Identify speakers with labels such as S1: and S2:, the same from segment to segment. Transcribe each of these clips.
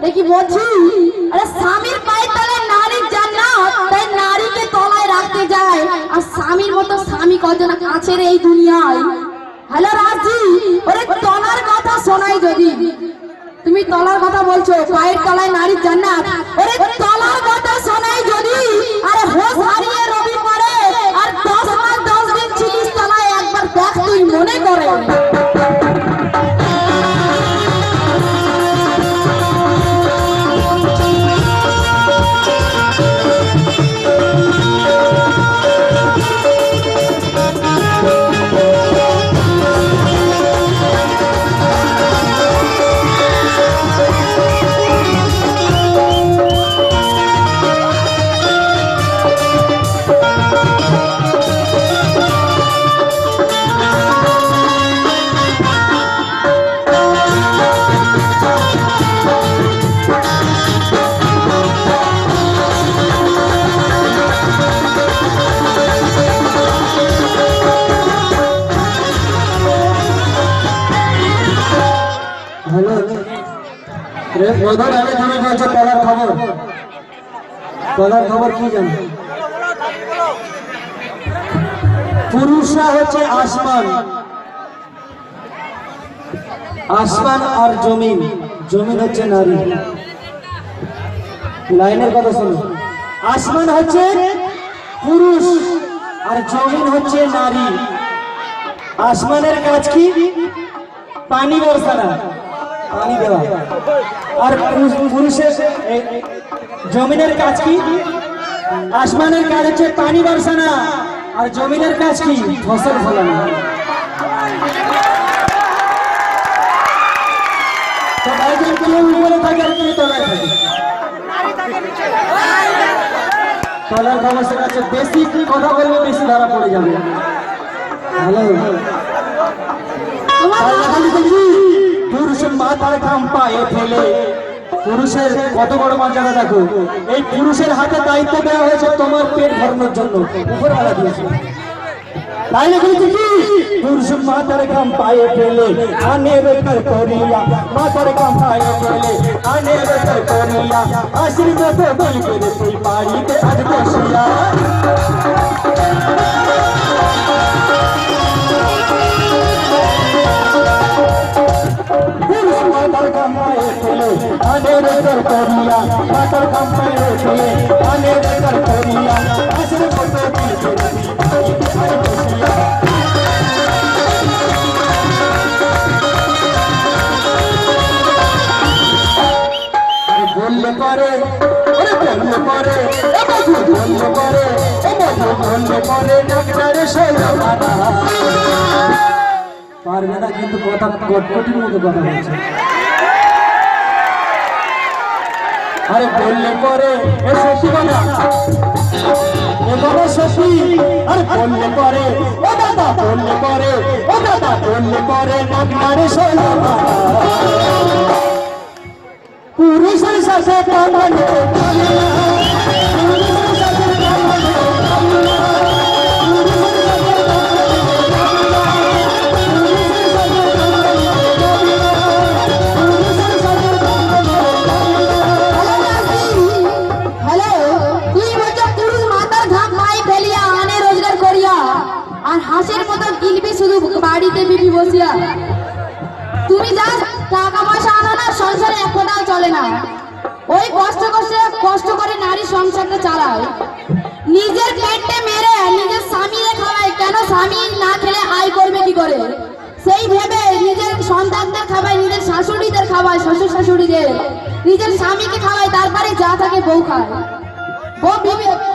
S1: দেখি বলছি, আরে স্বামীর পায়ের তলায় নারীর জান্নাত, তাই নারীকে তলায় রাখতে যায়। আর স্বামীর মতো স্বামী কজন আছে রে এই দুনিয়ায়? হ্যালো রাজি, ওরে তলার কথা শোনাই যদি। তুমি তলার কথা বলছো, পায়ের তলায় নারীর জান্নাত, ওরে তলার কথা শোনাই যদি। আরে হোশ হারিয়ে রবি পড়ে আর 10 মাস 10 দিন ছিলিস তলায়, একবার দেখ তুই মনে করে।
S2: তলার খবর কি জানো? পুরুষরা হচ্ছে আসমান, আসমান আর জমিন, জমিন হচ্ছে নারী। লাইনের কথা শোনো, আসমান হচ্ছে পুরুষ আর জমিন হচ্ছে নারী। আসমানের কাজ কি? পানি বর্ষানো, পানি দেওয়া। আর পুরুষের জমিনের কাজ কি? আসমানের কাজ হচ্ছে পানি বর্ষানো আর জমিনের কাজ কি? ফসল ফলানো। তো ভাইজান কেউ উপরে থাকে আর কেউ তলায় থাকে। তলার সমস্যা আছে, বেশি কথা বলবে বেশি ধরা পড়ে যাবে। হ্যালো, পুরুষের মাথার ঘাম পায়ে ফেলে, পুরুষের কত বড় মর্যাদা দেখো। এই পুরুষের হাতে দায়িত্ব দেওয়া হয়েছে তোমার পেট ভরানোর জন্য, উপরওয়ালা দিয়েছে। তাই লিখেছে কি? পুরুষ মাথার ঘাম পায়ে ফেলে আনে বেকার করিয়া, মাথার ঘাম পায়ে ফেলে আনে বেকার করিয়া, আশীর্বাদ বই করে তুই বাড়িতে আজ বসিয়া। মাথার ঘাম পায়ে ফেলে আনে বেকার করিয়া, মাথার ঘাম পায়ে ফেলে আনে বেকার করিয়া, আশীর্বাদ বই করে তুই বাড়িতে আজ বসিয়া। বললে পারে, ওরে বললে পারে, বললে পারে, বললে পারে ডাক্তারে পারবে না, কিন্তু কথা কটকটির মতো কথা বলছে। আরে বললে পরে সত্যি কথা, সত্যি। আরে বললে পরে, ও দাদা বললে পরে, ও দাদা বললে পরে ডাক্তারে পুরুষের সাথে
S1: হাসির মতো গিলবি শুধু বাড়িতে বিবি বসিয়া। তুমি যা টাকা পয়সা আনো না, সংসারে এক ফোঁটাও চলে না। ওই কষ্ট করে নারী সংসারটা চালায়, নিজের পেটে মেরে নিজের স্বামীরে খাওয়ায়। কেন? স্বামী না খেলে আয় করবে কি করে, সেই ভেবে নিজের সন্তানদের খাওয়ায়, নিজের শাশুড়িদের খাওয়ায়, শ্বশুর শাশুড়িদের, নিজের স্বামীকে খাওয়ায়। তারপরে যা থাকে বউ খায়।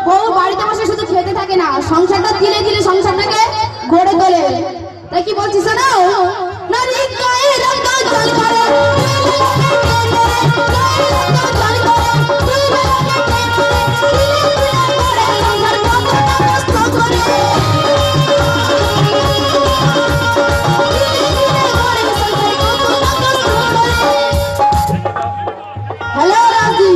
S1: বউ বাড়িতে বসে শুধু খেতে থাকে না, সংসারটা ধীরে ধীরে সংসারটাকে গড়ে তোলে। তাই কি বলছিস না? নারী গায়ে রক্ত জল করে, হ্যালো রাজি,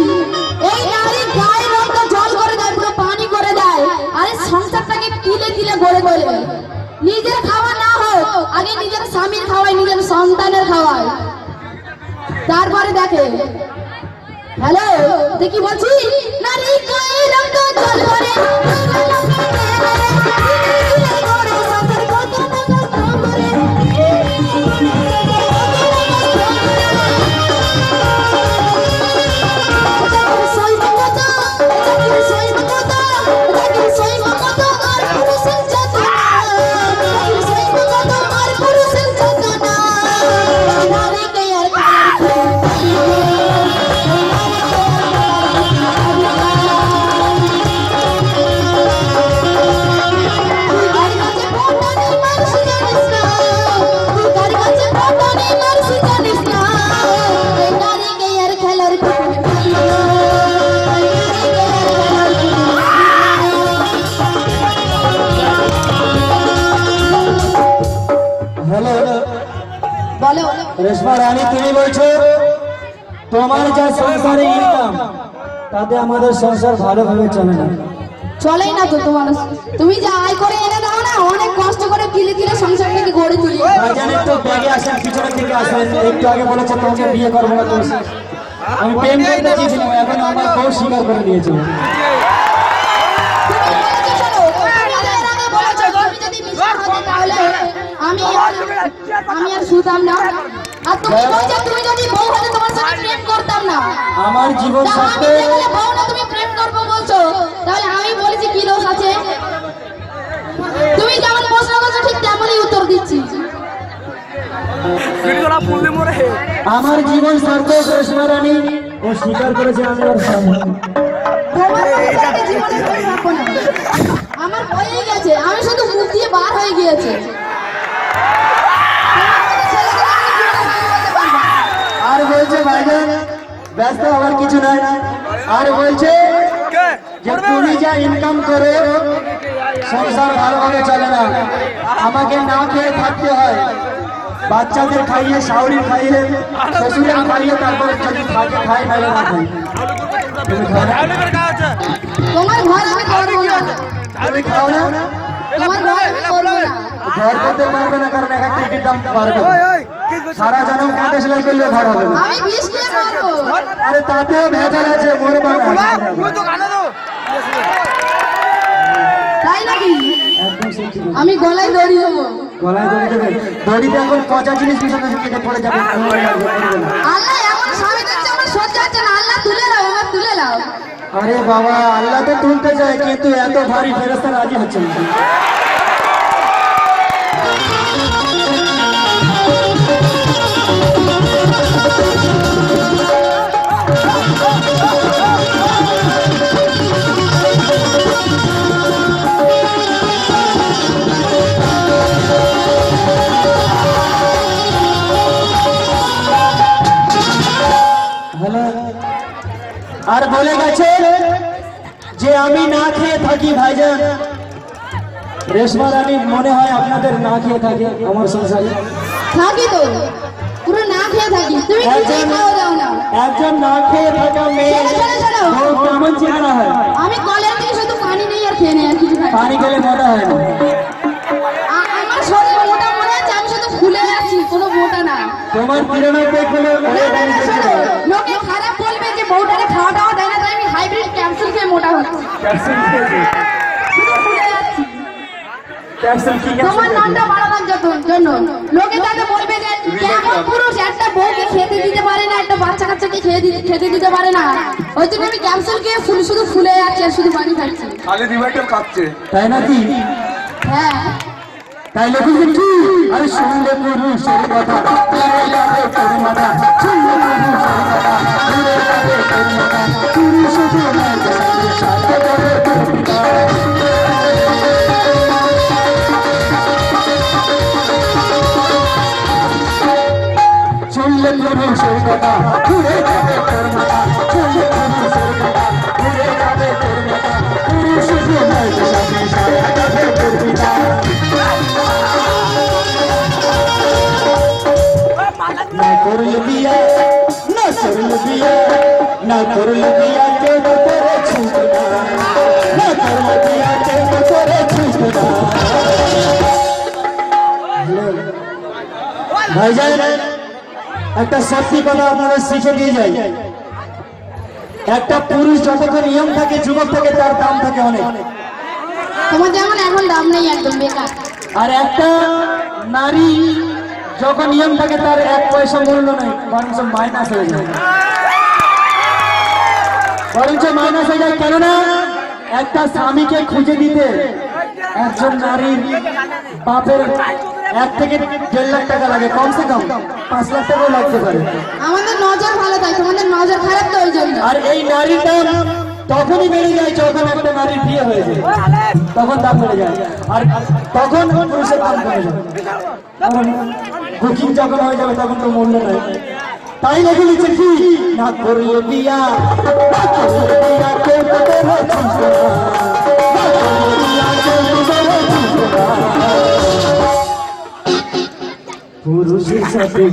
S1: এই নারী গায়ে রক্ত জল করে দেয়, পুরো পানি করে দেয়। আরে সংসারটাকে তিলে তিলে গড়ে তোলে। নিজের খাওয়া না হোক, আগে নিজের স্বামীর খাওয়ায়, নিজের সন্তানের খাওয়ায়, তারপরে দেখে হ্যালো তুই কি বলছিস? নারী গায়ে রঙ জল ভরে
S2: হ্যালো
S1: বলো
S2: রেশমা রানী, তুমি বলছো তোমার যা সংসারে ইনকাম তাতে আমাদের সংসার ভালোভাবে চলে না।
S1: চলেই না তো তোমার। তুমি যা আয় করে এনে দাও না, অনেক কষ্ট করে কিলে কিলে সংসারটাকে গড়ে তুলি।
S2: ভাইজান একটু ব্যাগে আসেন, পিছনে থেকে আসেন। একটু আগে বলেছে তোমাকে বিয়ে করবো না, তোমার আমি প্রেম করতে চেয়েছিলাম, এখন আমার বউ স্বীকার করে নিয়েছে।
S1: তুমি বলেছো শোনো, বিয়ের আগে বলেছো তুমি যদি মিথ্যা হতে তাহলে আমি আর শুতাম না। আর তুমি বলছো তুমি যদি বউ হতে তোমার সঙ্গে প্রেম করতাম না।
S2: আমার জীবন
S1: তা আমি
S2: সাথে
S1: দেখলে বউ না তুমি প্রেম করবো বলছো, তাহলে আমি বলেছি কি দোষ আছে? তুমি যেমন প্রশ্ন করছো ঠিক তেমনই উত্তর দিচ্ছি।
S2: আমার জীবন সার্থক। রেশমা রানী ও স্বীকার করেছে আমি ওর স্বামী।
S1: তোমার সাথে জীবনে ধরে রাখবো না। আমার হয়ে গেছে, আমি শুধু মুখ দিয়ে বার হয়ে গিয়েছে।
S2: আর বলছে ভাইজান ব্যস্ত হওয়ার কিছু নাই। আর বলছে যে তুমি যা ইনকাম করে সংসার ভালোভাবে চলে না, আমাকে না খেয়ে থাকতে হয়। বাচ্চাদের খাইয়ে, শাউরি খাইয়ে, শ্বশুরের খাইয়ে, তারপরে যদি থাকে খাই, নাইলে না খাই। তুমি খাও না?
S1: তোমার ঘর আমি করবো না।
S2: তুমি খাও না?
S1: তোমার ঘর আমি করবো না।
S2: ঘর করতে পারবে না, কারণ এক একটা ইটের দাম পারবে না। সারা জনম কাঁদে সেলাই করলে ঘর হবে না।
S1: আমি বিষ খেয়ে মরবো।
S2: আরে তাতেও ভেজাল আছে, মরবে না।
S1: তাই নাকি?
S2: একদম সত্যি কথা।
S1: আমি গলায় দড়ি দেবো।
S2: গলায় দড়ি দেবে? দড়িতে এখন পচা জিনিস পিছনে কেটে পড়ে যাবে।
S1: আল্লাহ এমন স্বামী দিচ্ছে আমার সহ্য হচ্ছে না। আল্লাহ তুলে নাও, আমার তুলে নাও।
S2: আরে বাবা, আল্লাহ তো তুলতে চায়, কিন্তু এত ভারী ফেরেশতা রাজি হচ্ছে না। হ্যালো, আর বলে গেছে যে আমি না খেয়ে থাকি। ভাইজান রেশমা রানী, মনে হয় আপনাদের না খেয়ে থাকে আমার সংসারে।
S1: থাকি তো, পুরো না খেয়ে থাকি। তুমি কিছুই খাওয়া দাও না।
S2: একজন না খেয়ে থাকা মেয়ে
S1: শোনো, শোনো, শোনো।
S2: ওর কেমন চেহারা হয়?
S1: আমি কলের থেকে শুধু পানি নেই আর খেয়ে নেই, আর কিছু খাই না।
S2: পানি খেলে মজা হয় না।
S1: আমার শরীর মোটা মনে হচ্ছে, আমি শুধু ফুলে যাচ্ছি, কোনো মোটা না।
S2: তোমার কিরণের দেখলে
S1: না, না, না, শোনো, লোকে খারাপ বলবে যে বউটাকে খাওয়া দাওয়া দেয় না, তাই আমি হাইব্রিড ক্যাপসুল খেয়ে মোটা হচ্ছি, শুধু ফুলে যাচ্ছি। তোমার নামটা বাড়ানোর জন্য লোকে তাকে বলবে যে কেমন পুরুষ একটা বউকে খেতে দিতে পারে না, একটা বাচ্চা কাচ্চাকে খেতে দিতে পারে না। ওই জন্য আমি ক্যাপসুল খেয়ে শুধু ফুলে যাচ্ছি আর শুধু পানি খাচ্ছি।
S3: খালি ডিভাইডার কাটছে।
S2: তাই নাকি?
S1: হ্যাঁ,
S2: তাই লোকে কি? আরে শুনলে পুরুষের কথা, উড়ে যাবে তোর মাথা। শুনলে পুরুষের কথা, উড়ে যাবে তোর মাথা। পুরুষ যে নয়, সাথে যাবে তোর পিতা। শুনলে পুরুষের কথা, উড়ে যাবে তোর মাথা। শুনলে পুরুষের কথা, উড়ে যাবে তোর মাথা। পুরুষ যে নয়, সাথে যাবে তোর পিতা। না করল বিয়া, না করল বিয়া, না করল বিয়া, কেউ করে ছুটে না। না করল বিয়া, কেউ করে ছুটে না। ভাইজান একটা সত্যি কথা আপনাদের শিখে দিয়ে যাই। একটা পুরুষ যতক্ষণ নিয়ম থাকে যুবক থাকে তার দাম থাকে অনেক,
S1: তোমার যেমন এখন দাম নেই, একদম বেকার।
S2: আর একটা নারী যখন নিয়ম থাকে তার এক পয়সা মূল্য নেই, বরঞ্চ মাইনাস হয়ে যায়, বরঞ্চ মাইনাস হয়ে যায়। কেননা একটা স্বামীকে খুঁজে দিতে একজন নারীর বাপের 1 থেকে 1.5 লাখ টাকা লাগে, কমসে কম 5 লাখ টাকাও লাগতে পারে।
S1: আমাদের নজর ভালো তাই, তোমাদের নজর খারাপ তো ওই জন্য।
S2: আর এই নারীর দাম তখনই বেড়ে যায় যখন একটা নারীর বিয়ে হয়ে যায়, তখন দাম বেড়ে যায়, আর তখন পুরুষের দাম কমে যায়। কারণ বুকিং যখন হয়ে যাবে তখন তো মূল্য নাই। তাই লেগে লিখছে কি, না করলে বিয়া, না করলে বিয়া কেউ তোদের হচ্ছিস না, না করলে বিয়া কেউ তোদের হচ্ছিস না। পুরুষের সাথে